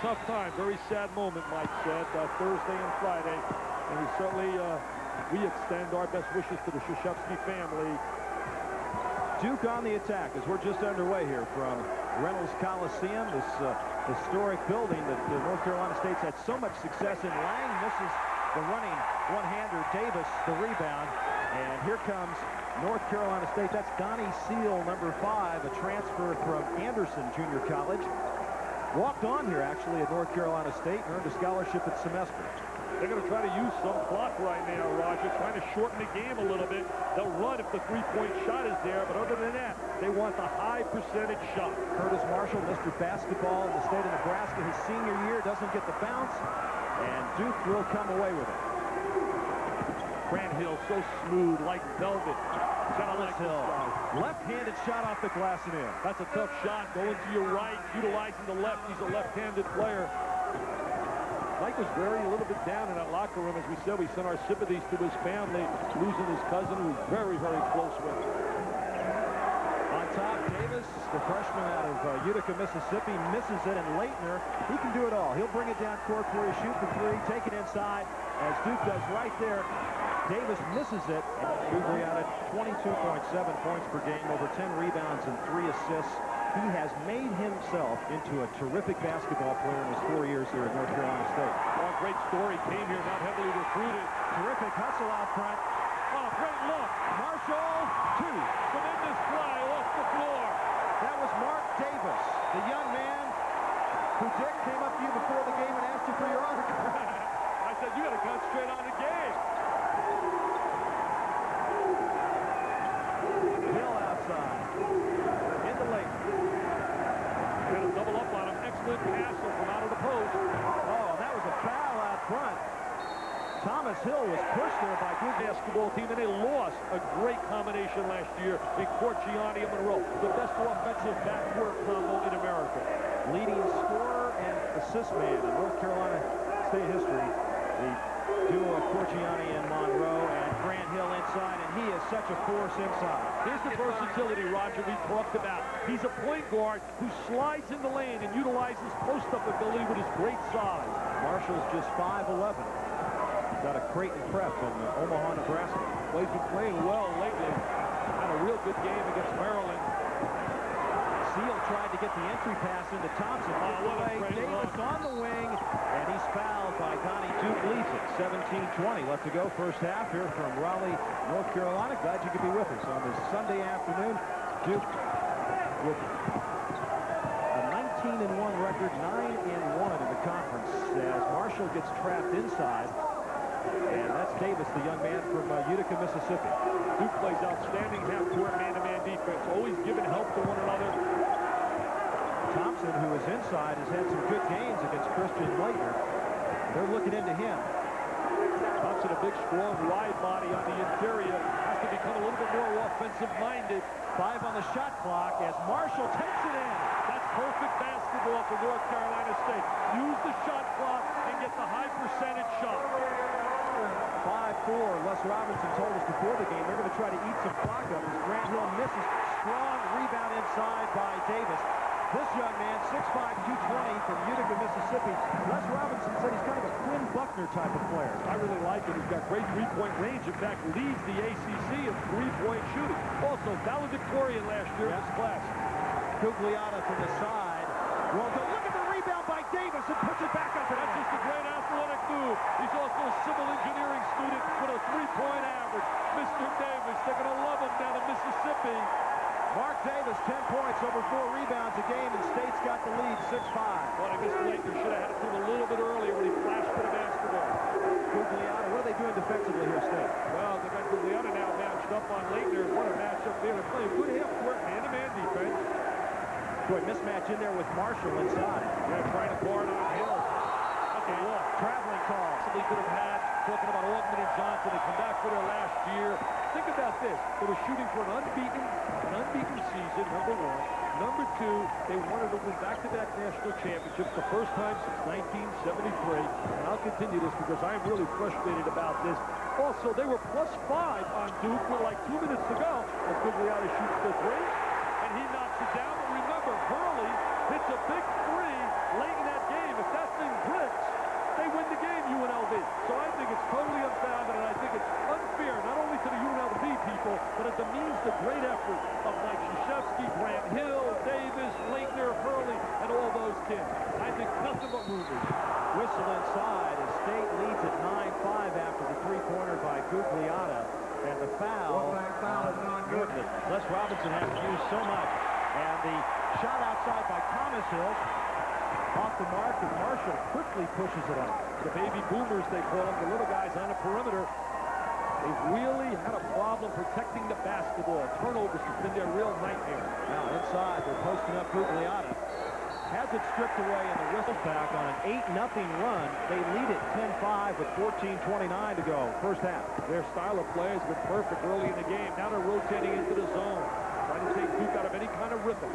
tough time. Very sad moment, Mike said, Thursday and Friday. And we certainly, we extend our best wishes to the Krzyzewski family. Duke on the attack as we're just underway here from Reynolds Coliseum, this historic building that North Carolina State's had so much success in. Lang misses the running one-hander. Davis the rebound. And here comes North Carolina State. That's Donnie Seal, number 5, a transfer from Anderson Junior College. Walked on here, actually, at North Carolina State and earned a scholarship at Semester. They're going to try to use some clock right now, Roger, trying to shorten the game a little bit. They'll run if the three-point shot is there, but other than that, they want the high percentage shot. Curtis Marshall, Mr. Basketball in the state of Nebraska, his senior year, doesn't get the bounce, and Duke will come away with it. Grant Hill, so smooth, like velvet. Thomas Hill, left-handed shot off the glass and in. That's a tough shot, going to your right, utilizing the left. He's a left-handed player. Mike was a little bit down in that locker room. As we said, we sent our sympathies to his family, losing his cousin, who was very, very close with. On top, Davis, the freshman out of Utica, Mississippi, misses it, and Leitner, he can do it all. He'll bring it down court for you, shoot the three, take it inside, as Duke does right there. Davis misses it. Gugliotta, 22.7 points per game, over 10 rebounds and 3 assists. He has made himself into a terrific basketball player in his 4 years here at North Carolina State. Oh, great story. Came here not heavily recruited. Terrific hustle out front. Oh, great look. Marshall, 2. Tremendous fly off the floor. That was Mark Davis, the young man who Dick came up to you before the game and asked you for your autograph. I said, you got to concentrate on the game. Hill outside. Into Leitner. Going to double up on him. Excellent pass from out of the post. Oh, that was a foul out front. Thomas Hill was pushed there by Duke basketball team, and they lost a great combination last year in Corciani and Monroe. The best offensive backcourt combo in America. Leading scorer and assist man in North Carolina State history. The duo of Corciani and Monroe, and Grant Hill inside, and he is such a force inside. Here's the versatility, Roger, we talked about. He's a point guard who slides in the lane and utilizes post-up ability with his great size. Marshall's just 5'11". He's got a Creighton prep in Omaha, Nebraska. Well, he's been playing well lately. Had a real good game against Maryland. Seal tried to get the entry pass into Thompson. What a great Davis on the wing, and he's fouled by Donnie. Duke leads it, 17-20 left to go first half here from Raleigh, North Carolina. Glad you could be with us on this Sunday afternoon. Duke with a 19-1 record, 9-1 in the conference as Marshall gets trapped inside. And that's Davis, the young man from Utica, Mississippi. Duke plays outstanding half-court man-to-man defense, always giving help to one another. Thompson, who is inside, has had some good games against Christian Leitner. They're looking into him. Thompson, a big, strong, wide body on the interior, has to become a little bit more offensive-minded. 5 on the shot clock as Marshall takes it in. That's perfect basketball for North Carolina State. Use the shot clock and get the high percentage shot. 5-4. Les Robinson told us before the game they're going to try to eat some clock up as Grant Hill misses. Strong rebound inside by Davis. This young man, 6'5", 220 from Utica, Mississippi. Les Robinson said he's kind of a Quinn Buckner type of player. I really like it. He's got great three-point range. In fact, leads the ACC in three-point shooting. Also, valedictorian last year in this class. Gugliotta from the side. Well, look at the rebound by Davis and puts it back up. That's just a great athletic move. He's also a civil engineering student with a three-point average. Mr. Davis, they're going to love him down in Mississippi. Mark Davis, 10 points, over 4 rebounds a game, and State's got the lead, 6-5. Well, I guess Leitner should have had it to him a little bit earlier when he flashed for the basketball. Gugliotta, what are they doing defensively here, State? Well, they've got Gugliotta now matched up on Leitner. What a matchup there. They're playing good half-court man-to-man defense. Boy, mismatch in there with Marshall inside. Yeah, trying to guard on Hill. Okay, look. Traveling call. Somebody could have had, talking about Altman and Johnson. They come back for their last year. Think about this. They were shooting for an unbeaten season, number 1. Number 2, they wanted to win back-to-back national championships the first time since 1973. And I'll continue this because I'm really frustrated about this. Also, they were +5 on Duke with like 2 minutes to go. And Gugliotta shoots the three, and he knocks it down. But remember, Hurley hits a big 3 late in that game. If nothing but rumors. Whistle inside as State leads at 9-5 after the three-pointer by Gugliotta. And the foul on Gordon. Les Robinson has used so much. And the shot outside by Thomas Hill. Off the mark, and Marshall quickly pushes it up. The baby boomers, they call them, the little guys on the perimeter. They've really had a problem protecting the basketball. Turnovers has been their real nightmare. Now inside, they're posting up Gugliotta. Has it stripped away in the whistle back on an 8-0 run. They lead it 10-5 with 14:29 to go. First half. Their style of play has been perfect early in the game. Now they're rotating into the zone, trying to take Duke out of any kind of rhythm.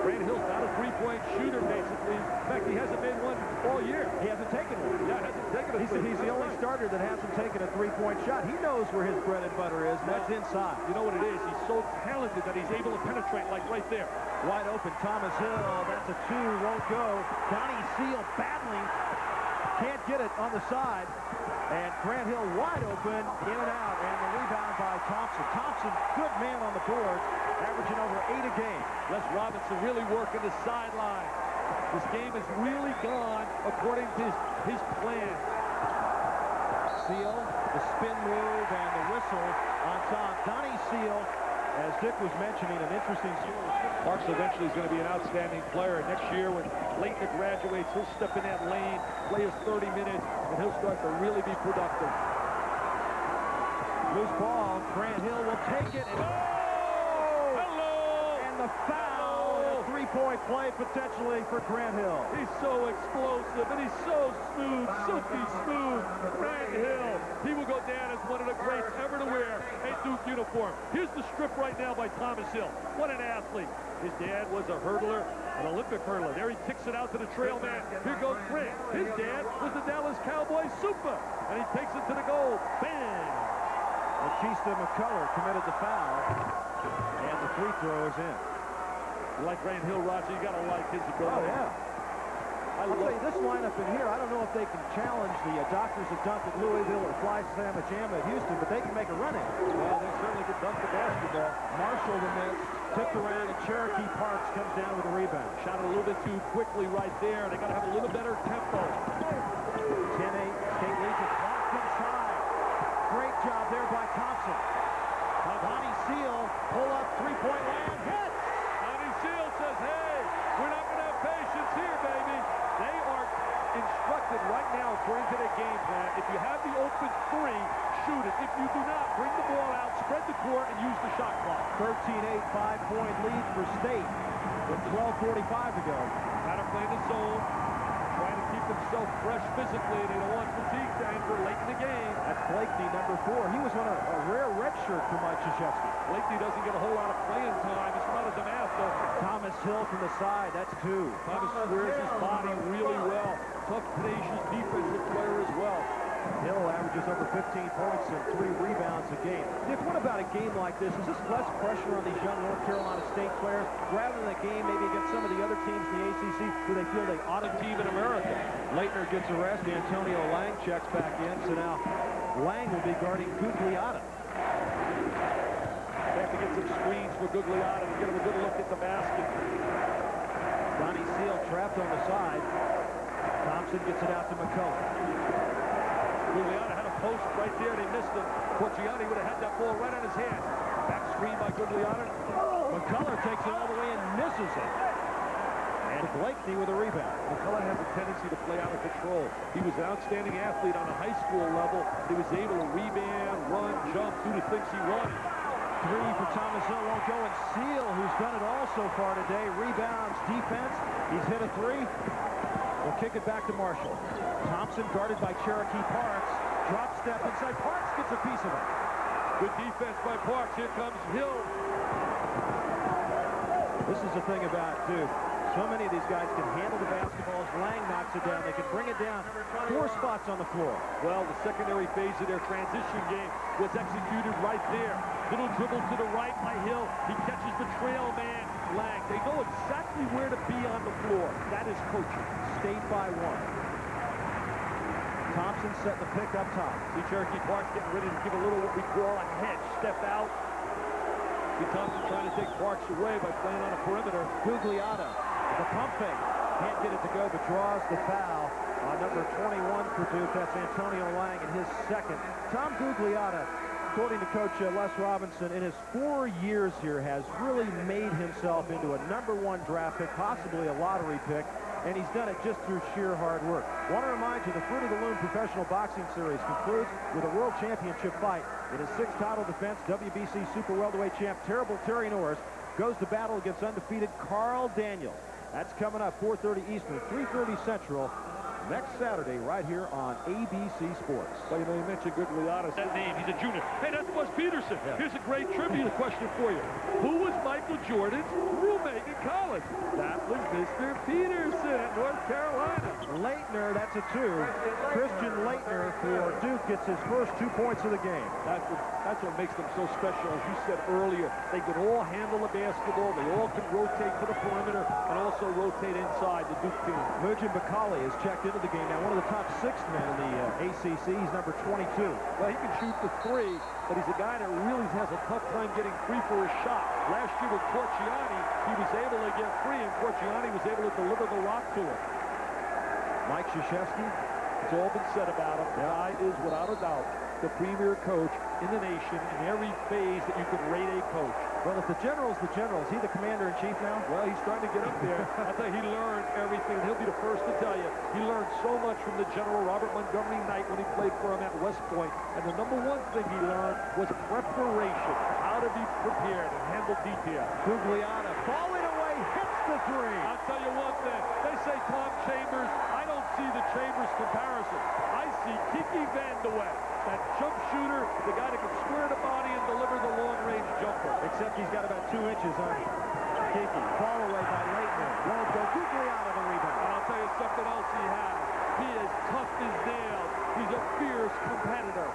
Grant Hill's not a three-point shooter, basically. In fact, he hasn't made one all year. He hasn't taken one. Yeah, hasn't taken a three. He's the only starter that hasn't taken a three-point shot. He knows where his bread and butter is, and that's inside. You know what it is? He's so talented that he's able to penetrate like right there. Wide open, Thomas Hill. That's a two, won't go. Donnie Seal battling. Can't get it on the side. And Grant Hill wide open, in and out. And the rebound by Thompson. Thompson, good man on the board, averaging over 8 a game. Les Robinson really working the sideline. This game has really gone according to his plan. Seal, the spin move, and the whistle on top. Donnie Seal, as Dick was mentioning, an interesting story. Parks eventually is going to be an outstanding player. Next year, when Leitner graduates, he'll step in that lane, play his 30 minutes, and he'll start to really be productive. Loose ball. Grant Hill will take it. And Hello! And the foul. And a three-point play potentially for Grant Hill. He's so explosive, and he's so smooth, silky smooth. Grant Hill, he will go down as one of the greats ever to wear a Duke uniform. Here's the strip right now by Thomas Hill. What an athlete. His dad was a hurtler, an Olympic hurtler. There he kicks it out to the trail man. Here goes Grant. His dad was the Dallas Cowboys super, and he takes it to the goal. Bang! Batista McCullough committed the foul, and the free throw is in. You like Grant Hill, Roger? You got to like his ability. Oh, yeah. I'll tell you, this lineup in here, I don't know if they can challenge the Doctors of Dunk at Louisville or Fly Slamma Jamma at Houston, but they can make a run at it. Well, they certainly can dunk the basketball. Marshall the miss, tipped around, and Cherokee Parks comes down with a rebound. Shot it a little bit too quickly right there. They got to have a little better tempo. 10-8, State leads it. Blocked inside. Great job there by Thompson. Donnie Seal, pull up, three-point land, hit! Donnie Seal says, hey, we're not going to have patience here, baby. They are instructed right now, according to their game plan, if you have the open three, shoot it. If you do not, bring the ball out, spread the court, and use the shot clock. 13-8, 5-point lead for State with 12:45 to go. Got to play in the zone, trying to keep themselves fresh physically. They don't want fatigue to enter late in the game. That's Blakeney, number 4. He was on a rare redshirt for Mike Krzyzewski. Blakeney doesn't get a whole lot of playing time. He's from out of Damascus. Thomas Hill from the side, that's 2. Thomas squares his body really well. Tough, tenacious defensive player as well. Hill averages over 15 points and 3 rebounds a game. Dick, what about a game like this? Is this less pressure on these young North Carolina State players rather than a game maybe against some of the other teams in the ACC who they feel they ought to team in America? Leitner gets arrested. Antonio Lang checks back in. So now Lang will be guarding Gugliotta. They have to get some screens for Gugliotta to get him a good look at the basket. Donnie Seal trapped on the side. Thompson gets it out to McCullough. Gugliotta had a post right there. They missed him. Forgiani would have had that ball right on his hand. Back screen by Gugliotta. McCullough takes it all the way and misses it. And Blakeney with a rebound. McCullough has a tendency to play out of control. He was an outstanding athlete on a high school level. He was able to rebound, run, jump, do the things he runs. 3 for Thomas Hill, won't go, and Seal, who's done it all so far today, rebounds, defense. He's hit a 3. We'll kick it back to Marshall. Thompson guarded by Cherokee Parks. Drop step inside. Parks gets a piece of it. Good defense by Parks. Here comes Hill. This is the thing about Duke. So many of these guys can handle the basketball as Lang knocks it down. They can bring it down. 4 spots on the floor. Well, the secondary phase of their transition game was executed right there. Little dribble to the right by Hill. He catches the trail man, Lang. They know exactly where to be on the floor. That is coaching. State by 1. Thompson set the pick up top. See Cherokee Parks getting ready to give a little what we call a hedge step out. See Thompson trying to take Parks away by playing on a perimeter. Gugliotta, the pump fake. Can't get it to go, but draws the foul on number 21 for Duke. That's Antonio Lang in his second. Tom Gugliotta, according to Coach Les Robinson, in his 4 years here has really made himself into a #1 draft pick, possibly a lottery pick, and he's done it just through sheer hard work. Want to remind you, the Fruit of the Loom Professional Boxing Series concludes with a World Championship fight. In his 6th title defense, WBC Super Welterweight champ Terrible Terry Norris goes to battle against undefeated Carl Daniels. That's coming up 4:30 Eastern, 3:30 Central, next Saturday right here on ABC Sports. Well, you know, you mentioned Gugliotta. That name, he's a junior. Hey, that's Buzz Peterson. Yeah. Here's a great trivia question for you. Who was Michael Jordan's roommate in college? That was Mr. Peterson at North Carolina. Leitner, that's a 2. Christian Leitner for Duke gets his first 2 points of the game. That's what makes them so special. As you said earlier, they can all handle the basketball. They all can rotate to the perimeter and also rotate inside the Duke team. Mujin Bakali is checked into the game now, one of the top 6 men in the ACC. He's number 22. Well, he can shoot the 3, but he's a guy that really has a tough time getting free for his shot. Last year with Corciani, he was able to get free, and Corciani was able to deliver the rock to him. Mike Krzyzewski, it's all been said about him. The guy is, without a doubt, the premier coach in the nation in every phase that you can rate a coach. Well, if the general's the general, is he the commander-in-chief now? Well, he's trying to get up there. I tell you, he learned everything. He'll be the first to tell you. He learned so much from the general, Robert Montgomery Knight, when he played for him at West Point. And the #1 thing he learned was preparation, how to be prepared and handle detail. Gugliotta falling away, hits the 3. I'll tell you one thing. They say Tom Chambers. I don't see the Chambers comparison. I see Kiki Vandeweghe, that jump shooter, the guy that can square the body and deliver the long-range jumper. Except he's got about 2 inches on Kiki. Fall away by Leitner. Won't go. Gugliotta the rebound. And I'll tell you something else he has. He is tough as nails. He's a fierce competitor.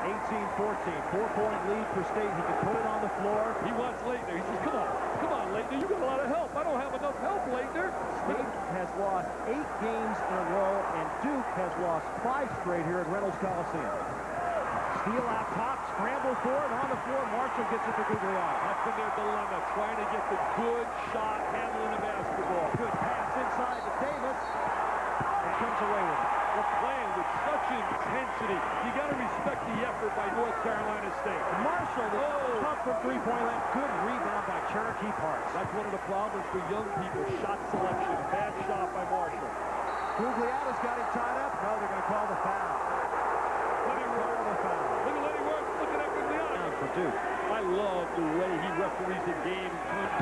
18-14, 4-point lead for State. He can put it on the floor. He wants Leitner. He says, come on, Leitner. You got a lot of help. I don't have enough help, Leitner. State has lost 8 games in a row, and Duke has lost 5 straight here at Reynolds Coliseum. Steal out top, scramble for it, on the floor. Marshall gets it to Gugliotta. That's been their dilemma, trying to get the good shot, handling the basketball. Good pass inside to Davis, and comes away with it. They're playing with such intensity. You got to respect the effort by North Carolina State. Marshall, tough from three-point line. Good rebound by Cherokee Parks. That's one of the problems for young people. Shot selection. Bad shot by Marshall. Gugliotta's got him tied up. No, they're going to call the foul. Lenny Worth. Look at Lenny Worth looking at Gugliotta. For Duke. I love the way he referees the game.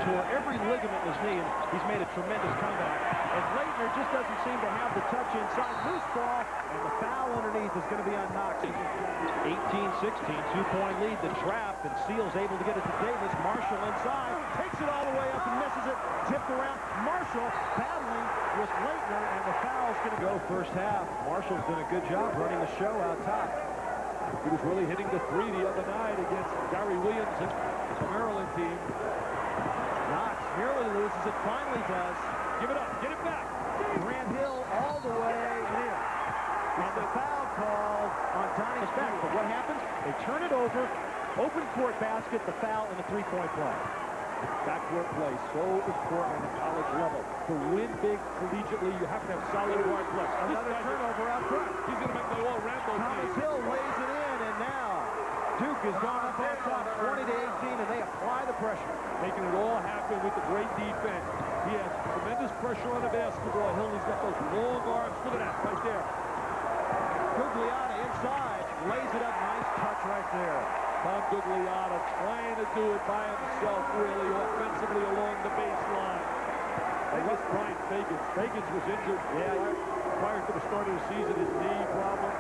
Tore every ligament in his knee, and he's made a tremendous comeback. And Leitner just doesn't seem to have the touch inside. Loose ball, and the foul underneath is going to be on Knox. 18-16, 2-point lead. The trap, and Seals able to get it to Davis. Marshall inside, takes it all the way up and misses it. Tipped around. Marshall battling with Leitner, and the foul's going to go first half. Marshall's done a good job running the show out top. He was really hitting the 3 the other night against Gary Williams and the Maryland team. Knox nearly loses it, finally does. Give it up, get it back. Grant Hill all the way in. And the foul called on Donnie Speck. But what happens? They turn it over, open court basket, the foul, and the 3-point play. Backcourt play, so important at the college level. To win big collegiately, you have to have solid guard play. Another turnover out front. He's going to make the all-Rambo team. Thomas Hill lays it in, and now Duke has gone up on top 20-18, and they apply the pressure. Making it all happen with the great defense. He has tremendous pressure on the basketball. Hill, he's got those long arms. Look at that right there. Gugliotta inside, lays it up. Nice touch right there. Tom Gugliotta trying to do it by himself, really, offensively along the baseline. They missed Brian Fagans. Fagans was injured prior to the start of the season, his knee problem.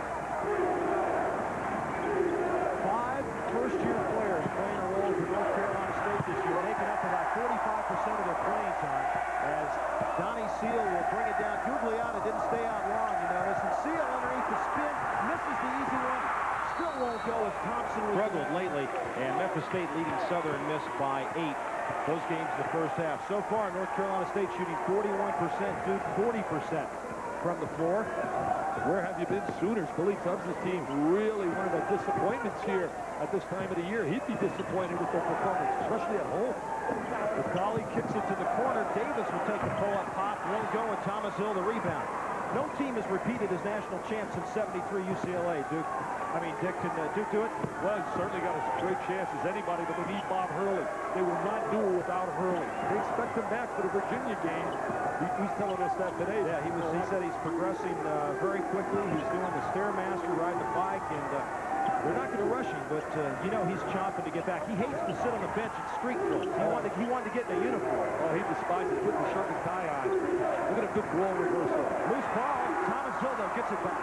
5 first-year players playing a role for North Carolina State this year, making up about 45% of their playing time, as Donnie Seal will bring it down. Gugliotta didn't stay out long, you notice, and Seal underneath the spin, misses the easy one. Still won't go as Thompson struggled lately, and Memphis State leading Southern missed by 8. Those games in the first half. So far, North Carolina State shooting 41%, Duke 40%. from the floor. Where have you been, Sooners? Billy Tubbs' team really one of the disappointments here at this time of the year. He'd be disappointed with their performance, especially at home. McCauley kicks it to the corner. Davis will take the pull-up pop. Won't go, and Thomas Hill the rebound. No team has repeated as national champs since '73 UCLA, Duke. Dick, can Duke do it? Well, he's certainly got as great chance as anybody, but they need Bob Hurley. They will not do it without Hurley. They expect him back for the Virginia game. He's telling us that today. Yeah, he said he's progressing very quickly. He's doing the Stairmaster, riding the bike, and they're not going to rush him, but he's chomping to get back. He hates to sit on the bench and streak for it. He wanted to get in a uniform. Oh, he despises putting the shirt and tie on. Look at a good ball reversal. Loose ball. Thomas Hill, though, gets it back.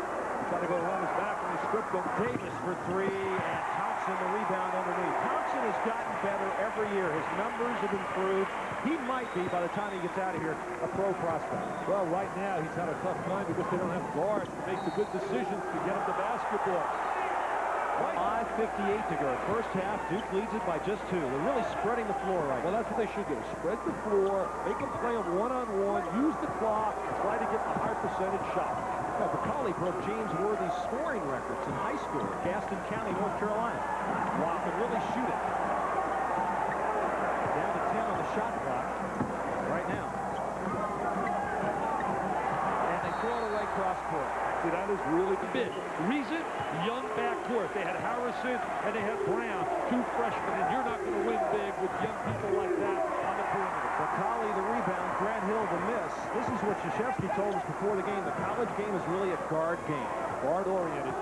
Trying to go around his back and he stripped him. Davis for three, and Thompson the rebound underneath. Thompson has gotten better every year. His numbers have improved. He might be, by the time he gets out of here, a pro prospect. Well, right now he's had a tough time because they don't have guards to make the good decisions to get him the basketball. 5:58 to go. First half, Duke leads it by just 2. They're really spreading the floor right now. Well, that's what they should do. Spread the floor, make them play them one-on-one, use the clock, and try to get the high percentage shot. Well, McCauley broke James Worthy's scoring records in high school at Gaston County, North Carolina. Wow, can really shoot it. Down to 10 on the shot clock right now. And they throw it away cross court. See, that is really big. Reason, young backcourt. They had Harrison and they had Brown, 2 freshmen, and you're not going to win big with young people like that on the perimeter. McCauley the rebound, Grant Hill the miss. This is what Krzyzewski told us before the game. The college game is really a guard game. Guard-oriented.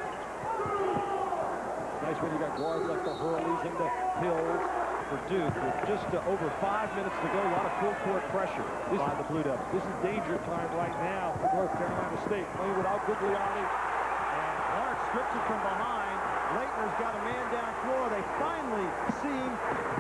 Nice when you got guards like the Hurleys and the Hills. For Duke, with just over 5 minutes to go, a lot of full court pressure by the Blue Devils. This is danger time right now for North Carolina State, playing without Gugliotti. And Clark strips it from behind. Leitner's got a man down floor. They finally see him,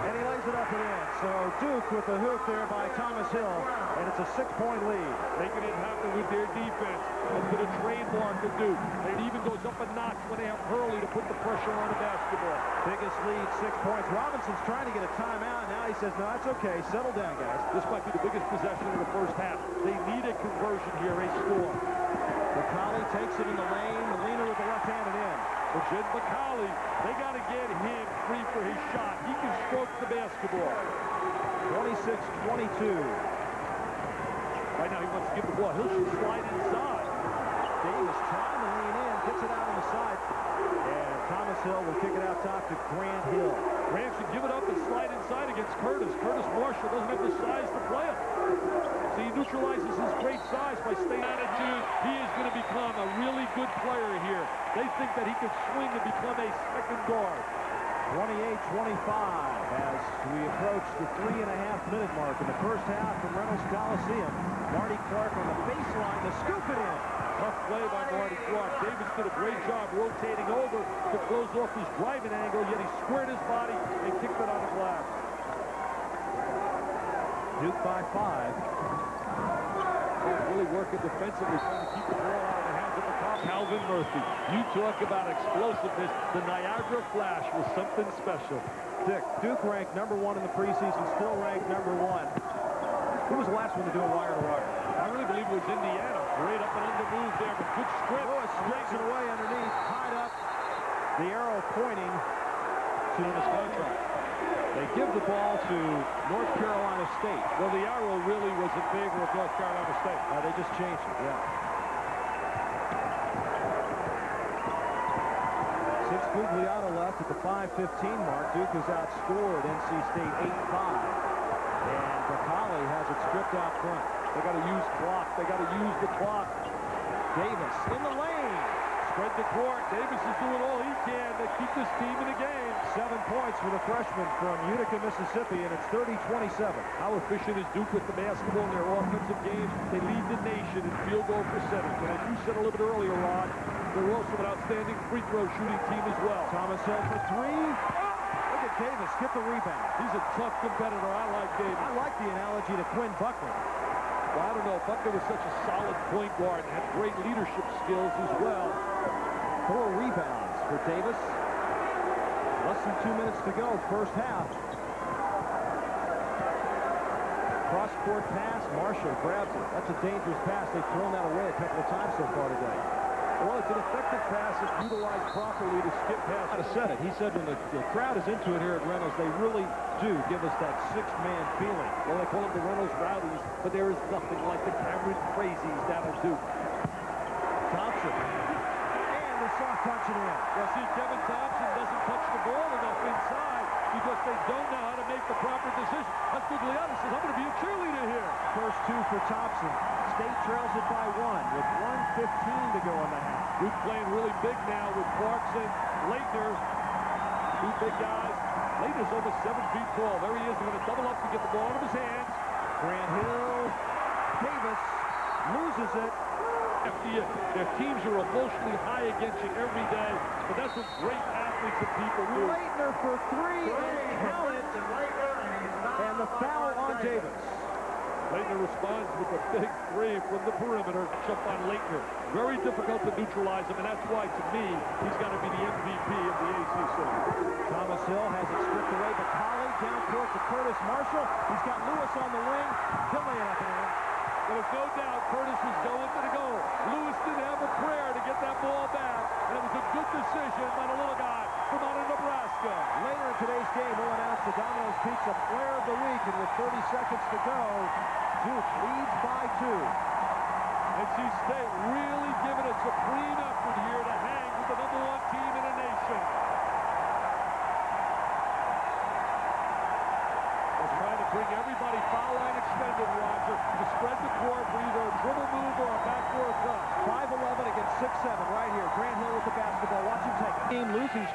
and he lays it up and in. So Duke with the hoop there by Thomas Hill, and it's a 6-point lead. Making it happen with their defense. That's been a trademark to Duke. It even goes up a notch when they have Hurley to put the pressure on the basketball. Biggest lead, 6 points. Robinson's trying to get a timeout. Now he says, no, that's okay. Settle down, guys. This might be the biggest possession of the first half. They need a conversion here, a score. McCauley takes it in the lane. Molina with the left-handed in. For Jed McCauley, they got to get him free for his shot. He can stroke the basketball. 26-22. Right now he wants to give the ball. He'll shoot slide inside. Davis trying to lean in, gets it out on the side. And Thomas Hill will kick it out top to Grant Hill. Grant should give it up and slide inside against Curtis. Curtis Marshall doesn't have the size to play him. So he neutralizes his great size by staying attitude. He is going to become a really good player here. They think that he could swing and become a second guard. 28-25 as we approach the 3.5-minute mark in the first half from Reynolds Coliseum. Marty Clark on the baseline to scoop it in. Tough play by Marty Clark. Davis did a great job rotating over to close off his driving angle, yet he squared his body and kicked it on the glass. Duke by 5. Really working defensively, trying to keep the ball out of the hands of the top. Calvin Murphy. You talk about explosiveness. The Niagara Flash was something special. Dick, Duke ranked #1 in the preseason, still ranked #1. Who was the last one to do a wire-to-wire? I really believe it was Indiana. Great up and under move there, but good script. Lewis strikes it away underneath, tied up. The arrow pointing to his contract. They give the ball to North Carolina State. Well, the arrow really was in favor of North Carolina State. They just changed it, yeah. 6 Gugliotta left at the 5:15 mark. Duke has outscored NC State 8-5. And McCauley has it stripped out front. They got to use clock. They got to use the clock. Davis in the lane. Spread the court. Davis is doing all he can to keep this team in the game. 7 points for the freshman from Utica, Mississippi, and it's 30-27. How efficient is Duke with the basketball in their offensive games? They lead the nation in field goal percentage. And as you said a little bit earlier, Rod, they're also an outstanding free throw shooting team as well. Thomas Hill for 3. Look at Davis, get the rebound. He's a tough competitor. I like Davis. I like the analogy to Quinn Buckner. Well, I don't know. Buckner was such a solid point guard and had great leadership skills as well. 4 rebounds for Davis. Less than 2 minutes to go, first half. cross-court pass. Marshall grabs it. That's a dangerous pass. They've thrown that away a couple of times so far today. Well, it's an effective pass if utilized properly to skip past. I'd have said it. He said when the crowd is into it here at Reynolds, they really do give us that six-man feeling. Well, they call them the Reynolds Rowdies, but there is nothing like the Cameron Crazies down at Duke. Thompson. And the soft touch it in. Well, see, Kevin Thompson doesn't touch the ball enough inside because they don't know how to make the proper decision. Gugliotti says, I'm going to be a cheerleader here. First two for Thompson. State trails it by 1 with 1:15 to go in the half. Duke playing really big now with Clarkson, Laettner, two big guys. Laettner's almost 7 feet tall. There he is. They're going to double up to get the ball out of his hands. Grant Hill, Davis loses it. Their teams are emotionally high against you every day, but that's what great athletes and people do. Laettner for 3 and count it. And the foul on Davis. Laettner responds with a big 3 from the perimeter. Jump on Laettner. Very difficult to neutralize him, and that's why, to me, he's got to be the MVP of the ACC. Thomas Hill has it stripped away, but Colley down court to Curtis Marshall. He's got Lewis on the wing. He'll lay it up and in. There was no doubt Curtis was going to the goal. Lewis didn't have a prayer to get that ball back, and it was a good decision by the little guy from out of Nebraska. Later in today's game, we'll announce the Domino's Pizza Player of the Week, and with 30 seconds to go, Duke leads by 2. NC State really giving a supreme effort here to hang with the #1 team in the nation. They're trying to bring everybody foul line extended, Roger, to spread the court for either a dribble move or a backdoor cut. 5-11 against 6-7 right here. Grant Hill with the basketball. Watch him take it. Team losing